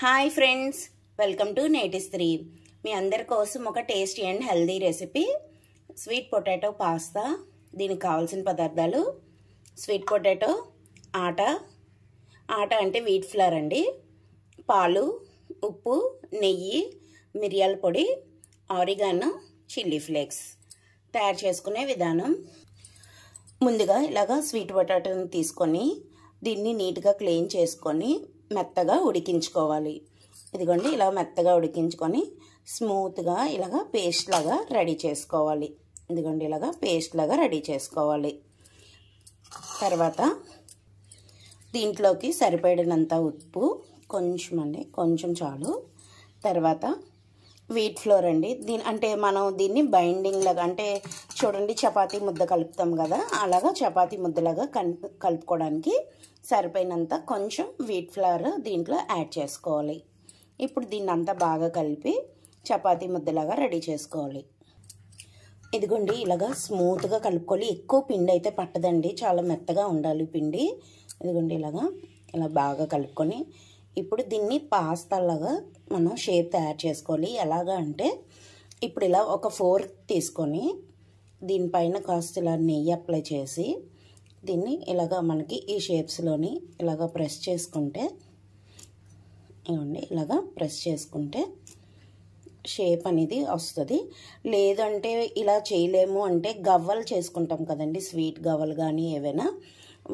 Hi friends, welcome to నేటిస్త్రీ. మీ అందరి కోసం ఒక tasty and healthy recipe sweet potato pasta. దీనికి కావాల్సిన పదార్థాలు: స్వీట్ పొటాటో, ఆట అంటే వీట్ ఫ్లవర్ అండి, పాలు, ఉప్పు, నెయ్యి, మిరియాల పొడి, ఆరిగానో, చిల్లీ ఫ్లేక్స్. తయారు చేసుకునే విధానం: ముందుగా ఇలాగా స్వీట్ పొటాటోని తీసుకొని దీన్ని నీట్గా క్లీన్ చేసుకొని మెత్తగా ఉడికించుకోవాలి. ఇదిగోండి, ఇలా మెత్తగా ఉడికించుకొని స్మూత్గా ఇలాగా పేస్ట్ లాగా రెడీ చేసుకోవాలి. ఇదిగోండి, ఇలాగా పేస్ట్ లాగా రెడీ చేసుకోవాలి. తర్వాత దీంట్లోకి సరిపడినంత ఉప్పు, కొంచెం చాలు. తర్వాత వీట్ ఫ్లోర్ అండి, మనం దీన్ని బైండింగ్ లాగా, అంటే చూడండి చపాతీ ముద్ద కలుపుతాం కదా, అలాగా చపాతీ ముద్దలాగా కలుపుకోవడానికి సరిపోయినంత కొంచెం వీట్ ఫ్లవర్ దీంట్లో యాడ్ చేసుకోవాలి. ఇప్పుడు దీన్ని అంతా బాగా కలిపి చపాతీ ముద్దలాగా రెడీ చేసుకోవాలి. ఇదిగోండి, ఇలాగా స్మూత్గా కలుపుకోవాలి. ఎక్కువ పిండి అయితే పట్టదండి, చాలా మెత్తగా ఉండాలి పిండి. ఇదిగోండి, ఇలా బాగా కలుపుకొని ఇప్పుడు దీన్ని పాస్తాలాగా మనం షేప్ తయారు చేసుకోవాలి. ఎలాగా అంటే, ఇప్పుడు ఇలా ఒక ఫోర్క్ తీసుకొని దీనిపైన కాస్త ఇలా నెయ్యి అప్లై చేసి దీన్ని ఇలాగా మనకి ఈ షేప్స్లోని ఇలాగా ప్రెస్ చేసుకుంటే, ఇవ్వండి, ఇలాగా ప్రెస్ చేసుకుంటే షేప్ అనేది వస్తుంది. లేదంటే ఇలా చేయలేము అంటే గవ్వలు చేసుకుంటాం కదండి, స్వీట్ గవ్వలు కానీ ఏవైనా,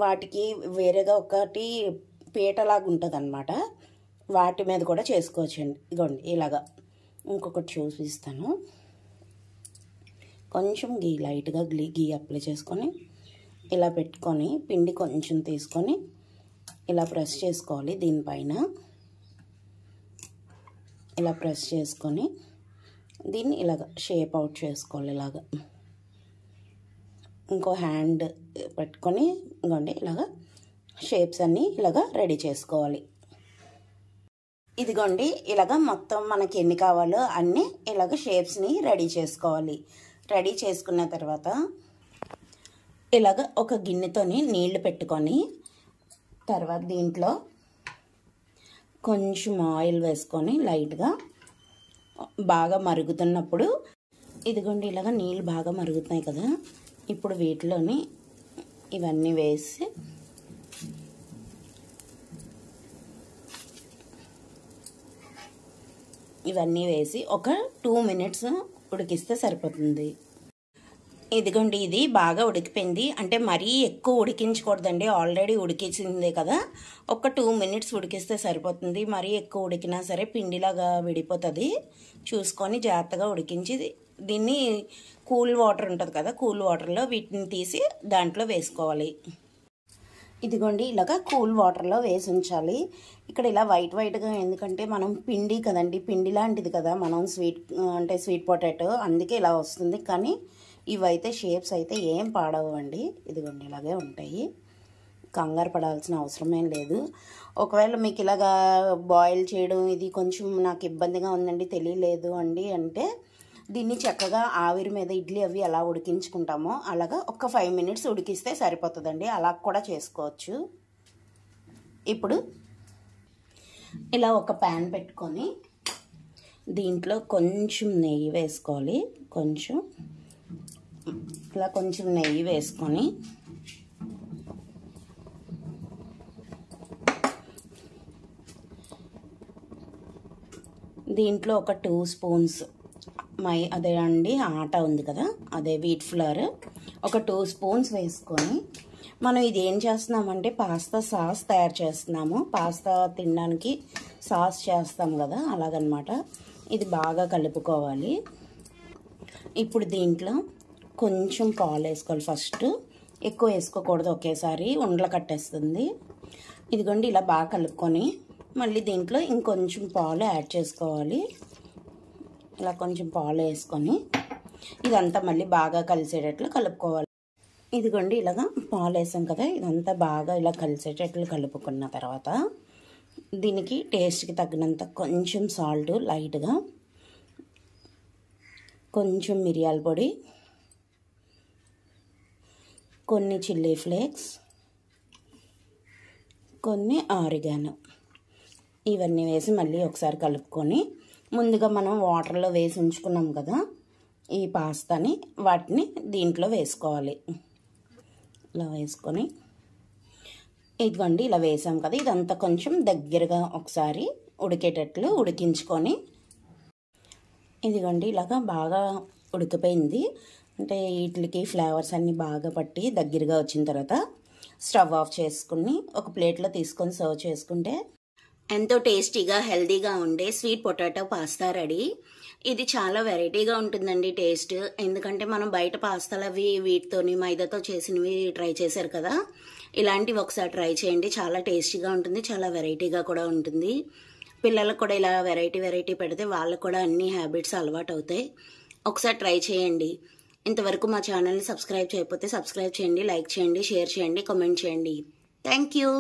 వాటికి వేరేగా ఒకటి పీటలాగా ఉంటుంది అన్నమాట, వాటి మీద కూడా చేసుకోవచ్చండి. ఇదిగోండి, ఇలాగా ఇంకొకటి చూపిస్తాను. కొంచెం లైట్గా గీ అప్లై చేసుకొని ఇలా పెట్టుకొని పిండి కొంచెం తీసుకొని ఇలా ప్రెస్ చేసుకోవాలి. దీనిపైన ఇలా ప్రెస్ చేసుకొని దీన్ని ఇలాగ షేప్ అవుట్ చేసుకోవాలి. ఇలాగా ఇంకో హ్యాండ్ పెట్టుకొని ఇదిగోండి, ఇలాగా షేప్స్ అన్నీ ఇలాగా రెడీ చేసుకోవాలి. ఇదిగోండి, ఇలాగా మొత్తం మనకి ఎన్ని కావాలో అన్నీ ఇలాగ షేప్స్ని రెడీ చేసుకోవాలి. రెడీ చేసుకున్న తర్వాత ఇలాగ ఒక గిన్నెతోని నీళ్లు పెట్టుకొని తర్వాత దీంట్లో కొంచెం ఆయిల్ వేసుకొని లైట్గా బాగా మరుగుతున్నప్పుడు, ఇదిగోండి, ఇలాగ నీళ్ళు బాగా మరుగుతున్నాయి కదా, ఇప్పుడు వీటిలోని ఇవన్నీ వేసి ఒక 2 minutes ఉడికిస్తే సరిపోతుంది. ఇదిగోండి, ఇది బాగా ఉడికిపోయింది. అంటే మరీ ఎక్కువ ఉడికించకూడదండి, ఆల్రెడీ ఉడికించిందే కదా, ఒక 2 minutes ఉడికిస్తే సరిపోతుంది. మరీ ఎక్కువ ఉడికినా సరే పిండిలాగా విడిపోతుంది. చూసుకొని జాగ్రత్తగా ఉడికించి దీన్ని కూల్ వాటర్ ఉంటుంది కదా, కూల్ వాటర్లో వీటిని తీసి దాంట్లో వేసుకోవాలి. ఇదిగోండి, ఇలాగా కూల్ వాటర్లో వేసి ఉంచాలి. ఇక్కడ ఇలా వైట్గా, ఎందుకంటే మనం పిండి కదండి, పిండి లాంటిది కదా మనం స్వీట్ పొటాటో, అందుకే ఇలా వస్తుంది. కానీ ఇవైతే షేప్స్ అయితే ఏం పాడవండి. ఇదిగోండి, ఇలాగే ఉంటాయి, కంగారు పడాల్సిన అవసరమేం లేదు. ఒకవేళ మీకు ఇలాగా బాయిల్ చేయడం ఇది కొంచెం నాకు ఇబ్బందిగా ఉందండి, తెలియలేదు అండి అంటే, దీన్ని చక్కగా ఆవిరి మీద ఇడ్లీ అవి ఎలా ఉడికించుకుంటామో అలాగా ఒక 5 minutes ఉడికిస్తే సరిపోతుందండి. అలా కూడా చేసుకోవచ్చు. ఇప్పుడు ఇలా ఒక ప్యాన్ పెట్టుకొని దీంట్లో కొంచెం నెయ్యి వేసుకోవాలి. కొంచెం నెయ్యి వేసుకొని దీంట్లో ఒక 2 spoons అదే అండి ఆట ఉంది కదా, అదే వీట్ ఫ్లవర్, ఒక 2 spoons వేసుకొని మనం ఇది ఏం చేస్తున్నామంటే పాస్తా సాస్ తయారు చేస్తున్నాము. పాస్తా తినడానికి సాస్ చేస్తాం కదా, అలాగనమాట. ఇది బాగా కలుపుకోవాలి. ఇప్పుడు దీంట్లో కొంచెం పాలు వేసుకోవాలి. ఫస్ట్ ఎక్కువ వేసుకోకూడదు, ఒకేసారి ఉండలు కట్టేస్తుంది. ఇదిగోండి, ఇలా బాగా కలుపుకొని మళ్ళీ దీంట్లో ఇంకొంచెం పాలు యాడ్ చేసుకోవాలి. ఇలా కొంచెం పాలు వేసుకొని ఇదంతా మళ్ళీ బాగా కలిసేటట్లు కలుపుకోవాలి. ఇదిగోండి, ఇలాగా పాలు వేసాం కదా, ఇదంతా బాగా ఇలా కలిసేటట్లు కలుపుకున్న తర్వాత దీనికి టేస్ట్కి తగినంత కొంచెం సాల్ట్, లైట్గా కొంచెం మిరియాల పొడి, కొన్ని చిల్లీ ఫ్లేక్స్, కొన్ని ఆరిగానో, ఇవన్నీ వేసి మళ్ళీ ఒకసారి కలుపుకొని ముందుగా మనం వాటర్లో వేసి ఉంచుకున్నాం కదా ఈ పాస్తాని, వాటిని దీంట్లో వేసుకోవాలి. ఇలా వేసుకొని ఇదిగోండి ఇలా వేసాం కదా, ఇదంతా కొంచెం దగ్గరగా ఒకసారి ఉడికేటట్లు ఉడికించుకొని, ఇదిగోండి ఇలాగా బాగా ఉడికిపోయింది. అంటే వీటికి ఫ్లేవర్స్ అన్నీ బాగా పట్టి దగ్గరగా వచ్చిన తర్వాత స్టవ్ ఆఫ్ చేసుకుని ఒక ప్లేట్లో తీసుకొని సర్వ్ చేసుకుంటే ఎంతో టేస్టీగా హెల్తీగా ఉండే స్వీట్ పొటాటో పాస్తా రెడీ. ఇది చాలా వెరైటీగా ఉంటుందండి టేస్ట్, ఎందుకంటే మనం బయట పాస్తాలు అవి వీటితోని మైదాతో చేసినవి ట్రై చేశారు కదా, ఇలాంటివి ఒకసారి ట్రై చేయండి. చాలా టేస్టీగా ఉంటుంది, చాలా వెరైటీగా కూడా ఉంటుంది. పిల్లలకు కూడా ఇలా వెరైటీ పెడితే వాళ్ళకు కూడా అన్ని హ్యాబిట్స్ అలవాటు అవుతాయి. ఒకసారి ట్రై చేయండి. ఇంతవరకు మా ఛానల్ని సబ్స్క్రైబ్ చేయకపోతే సబ్స్క్రైబ్ చేయండి, లైక్ చేయండి, షేర్ చేయండి, కామెంట్ చేయండి. Thank you.